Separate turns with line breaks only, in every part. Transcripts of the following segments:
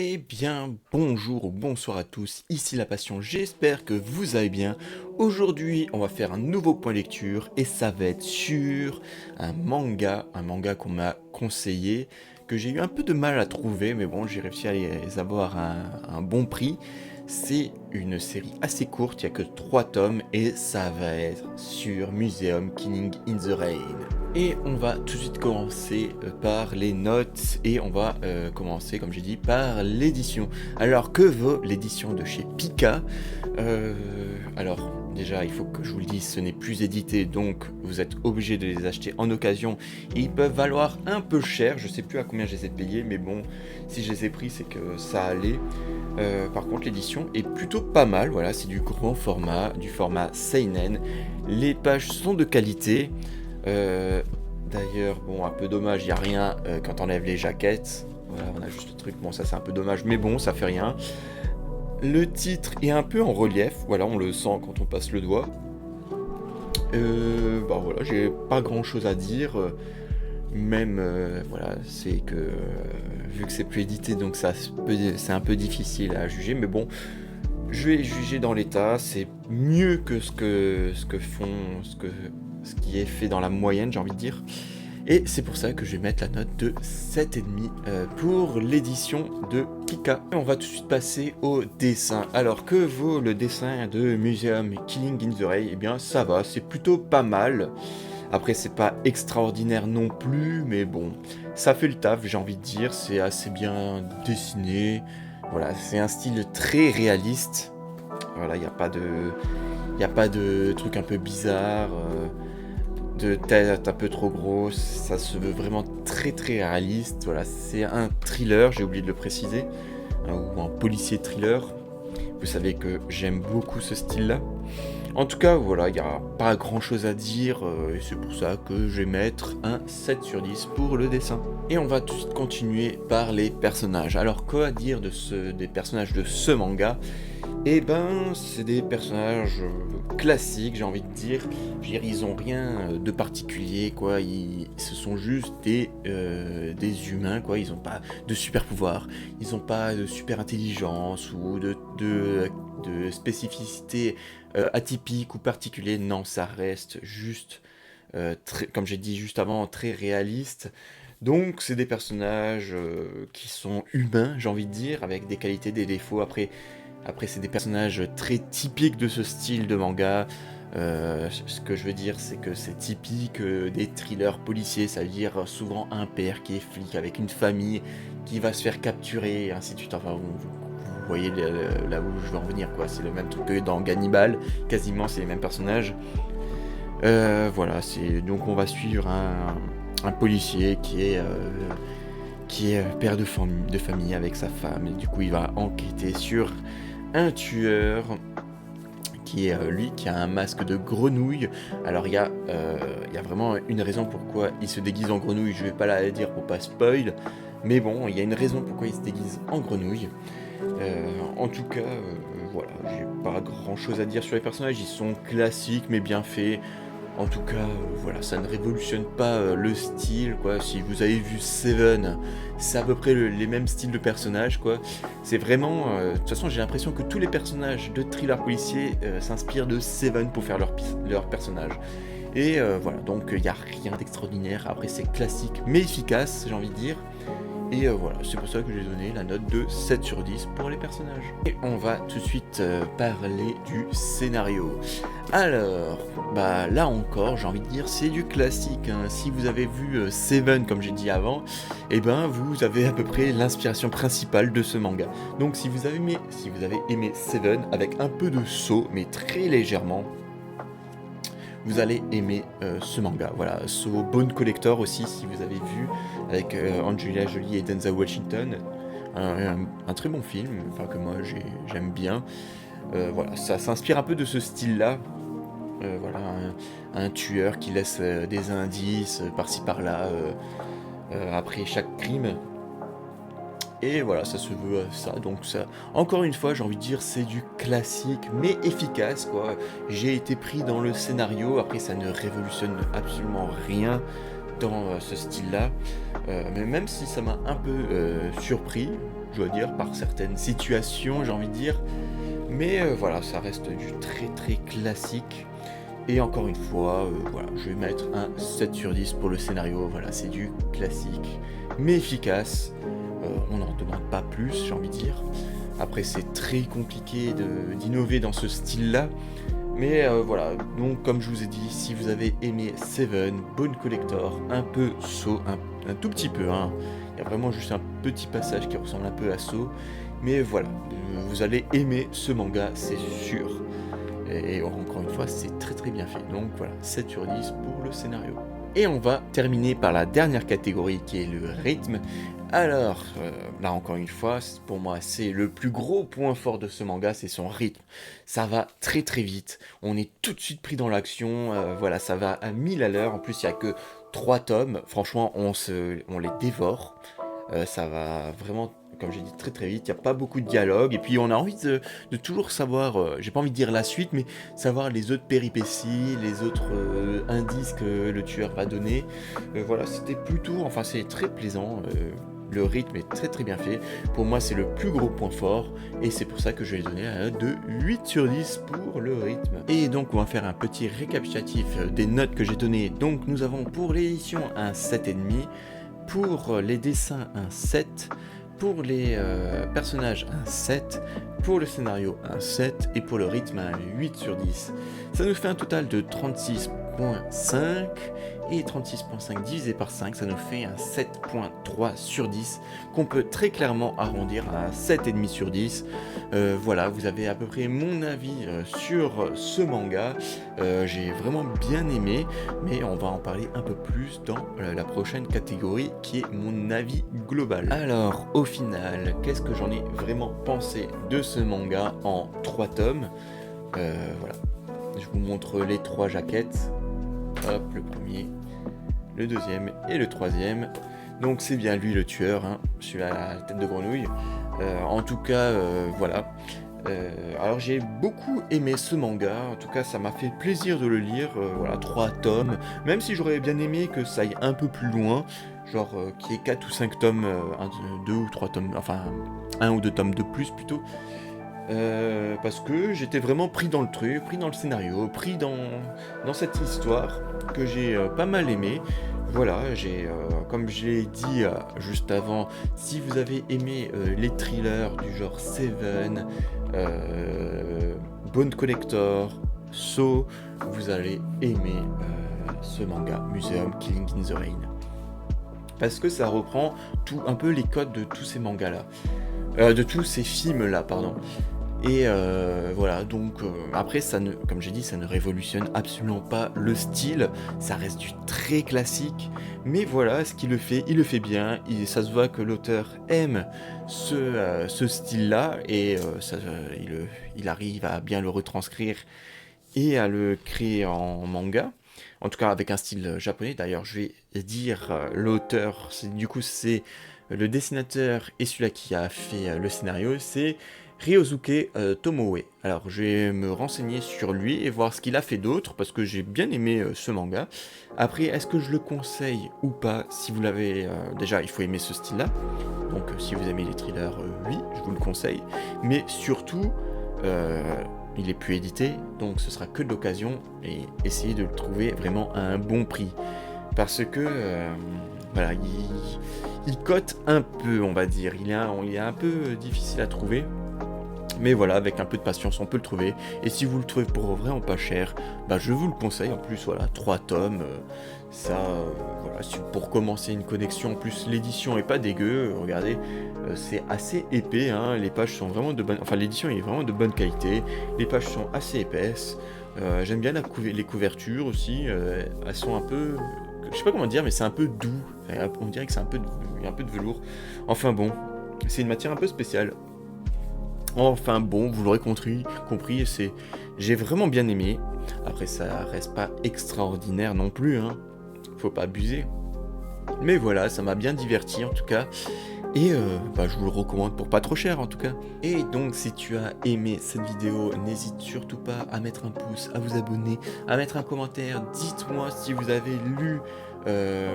Eh bien, bonjour ou bonsoir à tous, ici La Passion, j'espère que vous allez bien. Aujourd'hui, on va faire un nouveau point lecture et ça va être sur un manga qu'on m'a conseillé, que j'ai eu un peu de mal à trouver, mais bon, j'ai réussi à les avoir à un bon prix. C'est une série assez courte, il n'y a que 3 tomes et ça va être sur Museum Killing in the Rain. Et on va tout de suite commencer par les notes et on va commencer, comme j'ai dit, par l'édition. Alors, que vaut l'édition de chez Pika? Alors, déjà, il faut que je vous le dise, ce n'est plus édité, donc vous êtes obligé de les acheter en occasion. Et ils peuvent valoir un peu cher, je sais plus à combien je les ai payés, mais bon, si je les ai pris, c'est que ça allait. Par contre, l'édition est plutôt pas mal, voilà, c'est du grand format, du format Seinen. Les pages sont de qualité. Euh, D'ailleurs, bon, un peu dommage, il n'y a rien quand on enlève les jaquettes. Voilà, on a juste le truc, bon, ça c'est un peu dommage, mais bon, ça fait rien. Le titre est un peu en relief, voilà, on le sent quand on passe le doigt. Bah voilà, j'ai pas grand chose à dire. Même, voilà, c'est que vu que c'est plus édité, donc c'est un peu difficile à juger, mais bon, je vais juger dans l'état, c'est mieux que ce qui est fait dans la moyenne, j'ai envie de dire. Et c'est pour ça que je vais mettre la note de 7,5 pour l'édition de Pika. Et on va tout de suite passer au dessin. Alors, que vaut le dessin de Museum Killing in the Rain? Eh bien, ça va, c'est plutôt pas mal. Après, c'est pas extraordinaire non plus, mais bon, ça fait le taf, j'ai envie de dire. C'est assez bien dessiné. Voilà, c'est un style très réaliste. Voilà, il n'y a pas de... Il a pas de trucs un peu bizarres, de tête un peu trop grosse, ça se veut vraiment très très réaliste. Voilà, c'est un thriller, j'ai oublié de le préciser, ou un policier thriller. Vous savez que j'aime beaucoup ce style-là. En tout cas, voilà, il n'y a pas grand-chose à dire, et c'est pour ça que je vais mettre un 7 sur 10 pour le dessin. Et on va tout de suite continuer par les personnages. Alors, quoi dire des personnages de ce manga? Eh ben, c'est des personnages classiques, j'ai envie de dire. Je veux dire, ils ont rien de particulier, quoi. Ce sont juste des humains, quoi. Ils n'ont pas de super pouvoirs, ils n'ont pas de super intelligence ou de spécificité atypique ou particulier. Non, ça reste juste, comme j'ai dit juste avant, très réaliste. Donc, c'est des personnages qui sont humains, j'ai envie de dire, avec des qualités, des défauts. Après, c'est des personnages très typiques de ce style de manga. Ce que je veux dire, c'est que c'est typique des thrillers policiers. Ça veut dire souvent un père qui est flic avec une famille qui va se faire capturer, et ainsi de suite. Enfin, vous voyez là où je veux en venir, quoi. C'est le même truc que dans Gannibal. Quasiment, c'est les mêmes personnages. Voilà, donc on va suivre un policier qui est père de famille avec sa femme. Et du coup, il va enquêter sur un tueur qui est lui qui a un masque de grenouille. Alors il y a vraiment une raison pourquoi il se déguise en grenouille, je vais pas la dire pour pas spoil, mais bon, il y a une raison pourquoi il se déguise en grenouille. En tout cas, voilà, j'ai pas grand chose à dire sur les personnages, ils sont classiques mais bien faits. En tout cas, voilà, ça ne révolutionne pas le style, quoi. Si vous avez vu Seven, c'est à peu près les mêmes styles de personnages, quoi. C'est vraiment... de toute façon, j'ai l'impression que tous les personnages de thriller policier s'inspirent de Seven pour faire leur personnage. Et voilà, donc il n'y a rien d'extraordinaire. Après, c'est classique, mais efficace, j'ai envie de dire. Et voilà, c'est pour ça que j'ai donné la note de 7 sur 10 pour les personnages. Et on va tout de suite parler du scénario. Alors, bah là encore, j'ai envie de dire, c'est du classique, hein. Si vous avez vu Seven, comme j'ai dit avant, eh ben vous avez à peu près l'inspiration principale de ce manga. Donc si vous avez aimé Seven, avec un peu de saut, mais très légèrement, vous allez aimer ce manga. Voilà, So Bone Collector aussi, si vous avez vu, avec Angelina Jolie et Denzel Washington. Un très bon film, enfin que moi j'aime bien. Voilà, ça s'inspire un peu de ce style-là. Voilà, un tueur qui laisse des indices par-ci par-là après chaque crime. Et voilà, ça se veut ça. Donc ça, encore une fois, j'ai envie de dire, c'est du classique, mais efficace, quoi. J'ai été pris dans le scénario. Après, ça ne révolutionne absolument rien dans ce style-là. Mais même si ça m'a un peu surpris, je dois dire, par certaines situations, j'ai envie de dire. Mais voilà, ça reste du très très classique. Et encore une fois, voilà, je vais mettre un 7 sur 10 pour le scénario. Voilà, c'est du classique, mais efficace. On n'en demande pas plus, j'ai envie de dire. Après, c'est très compliqué d'innover dans ce style-là. Mais voilà, donc comme je vous ai dit, si vous avez aimé Seven, Bone Collector, un peu Saw, un tout petit peu, hein, il y a vraiment juste un petit passage qui ressemble un peu à Saw, mais voilà, vous allez aimer ce manga, c'est sûr. Et encore une fois, c'est très très bien fait, donc voilà, 7 sur 10 pour le scénario. Et on va terminer par la dernière catégorie qui est le rythme. Alors, là encore une fois, pour moi c'est le plus gros point fort de ce manga, c'est son rythme. Ça va très très vite, on est tout de suite pris dans l'action, voilà, ça va à 1000 à l'heure, en plus il n'y a que 3 tomes, franchement on les dévore. Ça va vraiment, comme j'ai dit, très très vite, il n'y a pas beaucoup de dialogue, et puis on a envie de toujours savoir, j'ai pas envie de dire la suite, mais savoir les autres péripéties, les autres indices que le tueur va donner. Voilà, c'était plutôt, enfin c'est très plaisant, le rythme est très très bien fait, pour moi c'est le plus gros point fort, et c'est pour ça que je vais donner un note de 8 sur 10 pour le rythme. Et donc on va faire un petit récapitulatif des notes que j'ai données. Donc nous avons pour l'édition un 7,5, pour les dessins un 7, pour les personnages un 7, pour le scénario un 7 et pour le rythme un 8 sur 10. Ça nous fait un total de 36.5 et 36.5 divisé par 5, ça nous fait un 7.3 sur 10 qu'on peut très clairement arrondir à 7,5 sur 10. Voilà, vous avez à peu près mon avis sur ce manga. J'ai vraiment bien aimé, mais on va en parler un peu plus dans la prochaine catégorie qui est mon avis global. Alors, au final, qu'est-ce que j'en ai vraiment pensé de ce manga en 3 tomes? Voilà, je vous montre les 3 jaquettes. Hop, le premier, le deuxième et le troisième. Donc c'est bien lui le tueur, hein, celui à la tête de grenouille. En tout cas, voilà. Alors j'ai beaucoup aimé ce manga, en tout cas ça m'a fait plaisir de le lire, voilà, 3 tomes, même si j'aurais bien aimé que ça aille un peu plus loin, genre qu'il y ait 4 ou 5 tomes, 2 ou 3 tomes, enfin 1 ou 2 tomes de plus plutôt, parce que j'étais vraiment pris dans le truc, pris dans le scénario, pris dans cette histoire que j'ai pas mal aimé. Voilà, comme je l'ai dit juste avant, si vous avez aimé les thrillers du genre Seven, Bone Collector, Saw, vous allez aimer ce manga, Museum Killing in the Rain. Parce que ça reprend un peu les codes de tous ces mangas-là. De tous ces films-là, pardon. Et voilà, donc après, comme j'ai dit, ça ne révolutionne absolument pas le style, ça reste du très classique, mais voilà, ce qu'il le fait, il le fait bien, ça se voit que l'auteur aime ce style-là, et il arrive à bien le retranscrire et à le créer en manga, en tout cas avec un style japonais. D'ailleurs, je vais dire l'auteur, c'est le dessinateur et celui-là qui a fait le scénario, c'est Ryosuke Tomoe. Alors je vais me renseigner sur lui et voir ce qu'il a fait d'autre, parce que j'ai bien aimé ce manga. Après, est-ce que je le conseille ou pas? Si vous l'avez... déjà, il faut aimer ce style-là. Donc si vous aimez les thrillers, oui, je vous le conseille. Mais surtout, il est plus édité, donc ce sera que de l'occasion, et essayez de le trouver vraiment à un bon prix. Parce que... voilà, il cote un peu, on va dire. Il est un peu difficile à trouver. Mais voilà, avec un peu de patience, on peut le trouver. Et si vous le trouvez pour vraiment pas cher, bah je vous le conseille. En plus, voilà, 3 tomes. Voilà, pour commencer une connexion. En plus, l'édition est pas dégueu. Regardez, c'est assez épais. Hein, les pages sont vraiment de bonne... Enfin, l'édition est vraiment de bonne qualité. Les pages sont assez épaisses. J'aime bien les couvertures aussi. Elles sont un peu... Je sais pas comment dire, mais c'est un peu doux. Enfin, on dirait que il y a un peu de velours. Enfin bon, c'est une matière un peu spéciale. Enfin bon, vous l'aurez compris, j'ai vraiment bien aimé. Après, ça reste pas extraordinaire non plus, hein. Faut pas abuser. Mais voilà, ça m'a bien diverti en tout cas. Et je vous le recommande pour pas trop cher en tout cas. Et donc si tu as aimé cette vidéo, n'hésite surtout pas à mettre un pouce, à vous abonner, à mettre un commentaire. Dites-moi si vous avez lu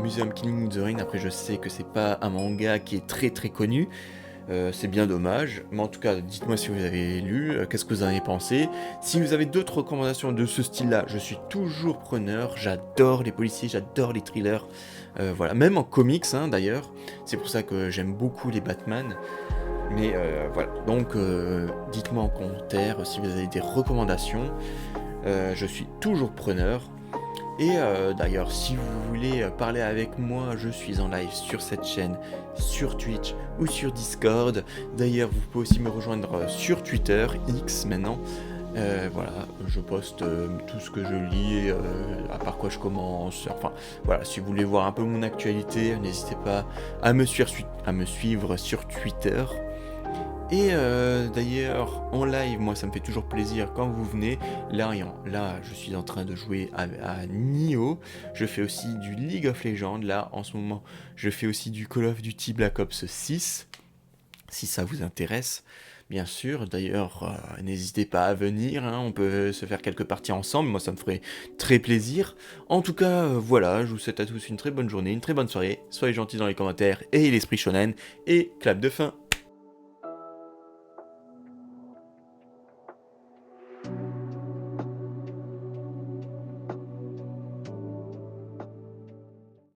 Museum Killing in the Rain. Après, je sais que c'est pas un manga qui est très très connu. C'est bien dommage, mais en tout cas, dites-moi si vous avez lu, qu'est-ce que vous en avez pensé. Si vous avez d'autres recommandations de ce style-là, je suis toujours preneur. J'adore les policiers, j'adore les thrillers. Voilà, même en comics, hein, d'ailleurs. C'est pour ça que j'aime beaucoup les Batman. Mais voilà, donc dites-moi en commentaire si vous avez des recommandations. Je suis toujours preneur. Et d'ailleurs, si vous voulez parler avec moi, je suis en live sur cette chaîne, sur Twitch ou sur Discord. D'ailleurs, vous pouvez aussi me rejoindre sur Twitter, X maintenant. Voilà, je poste tout ce que je lis, à part quoi je commence. Enfin, voilà, si vous voulez voir un peu mon actualité, n'hésitez pas à me suivre sur Twitter. Et d'ailleurs, en live, moi ça me fait toujours plaisir quand vous venez. Là, je suis en train de jouer à Nioh. Je fais aussi du League of Legends. Là, en ce moment, je fais aussi du Call of Duty Black Ops 6. Si ça vous intéresse, bien sûr. D'ailleurs, n'hésitez pas à venir, hein. On peut se faire quelques parties ensemble. Moi, ça me ferait très plaisir. En tout cas, voilà, je vous souhaite à tous une très bonne journée, une très bonne soirée. Soyez gentils dans les commentaires et l'esprit shonen. Et clap de fin.